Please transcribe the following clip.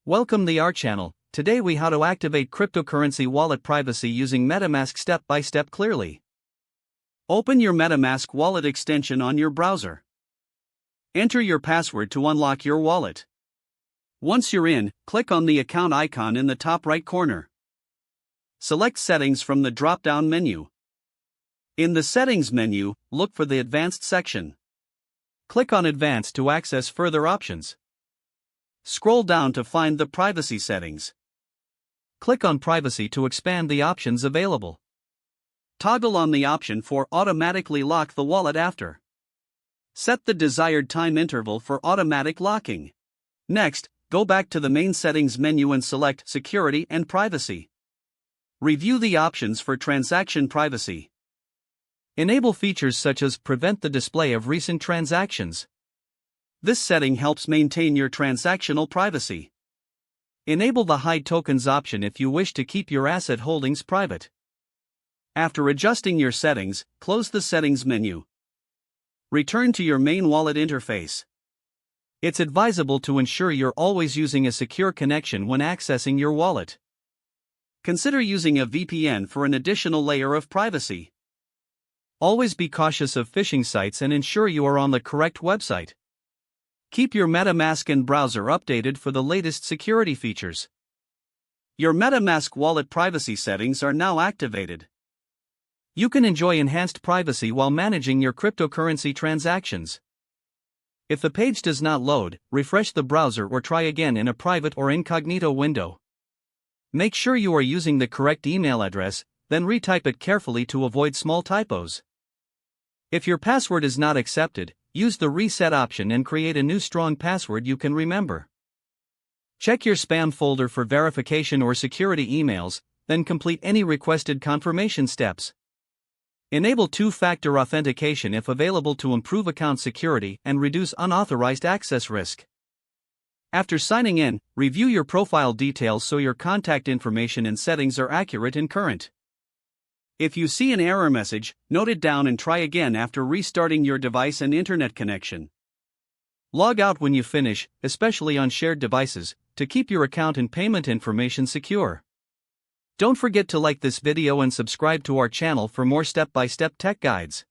Welcome to our channel. Today we how to activate cryptocurrency wallet privacy using MetaMask step by step clearly. Open your MetaMask wallet extension on your browser. Enter your password to unlock your wallet. Once you're in, click on the account icon in the top right corner. Select Settings from the drop-down menu. In the Settings menu, look for the Advanced section. Click on Advanced to access further options. Scroll down to find the Privacy settings. Click on Privacy to expand the options available. Toggle on the option for Automatically lock the wallet after. Set the desired time interval for automatic locking. Next, go back to the main settings menu and select Security and Privacy. Review the options for transaction privacy. Enable features such as prevent the display of recent transactions. This setting helps maintain your transactional privacy. Enable the hide tokens option if you wish to keep your asset holdings private. After adjusting your settings, close the settings menu. Return to your main wallet interface. It's advisable to ensure you're always using a secure connection when accessing your wallet. Consider using a VPN for an additional layer of privacy. Always be cautious of phishing sites and ensure you are on the correct website. Keep your MetaMask and browser updated for the latest security features. Your MetaMask wallet privacy settings are now activated. You can enjoy enhanced privacy while managing your cryptocurrency transactions. If the page does not load, refresh the browser or try again in a private or incognito window. Make sure you are using the correct email address, then retype it carefully to avoid small typos. If your password is not accepted, use the reset option and create a new strong password you can remember. Check your spam folder for verification or security emails, then complete any requested confirmation steps. Enable two-factor authentication if available to improve account security and reduce unauthorized access risk. After signing in, review your profile details so your contact information and settings are accurate and current. If you see an error message, note it down and try again after restarting your device and internet connection. Log out when you finish, especially on shared devices, to keep your account and payment information secure. Don't forget to like this video and subscribe to our channel for more step-by-step tech guides.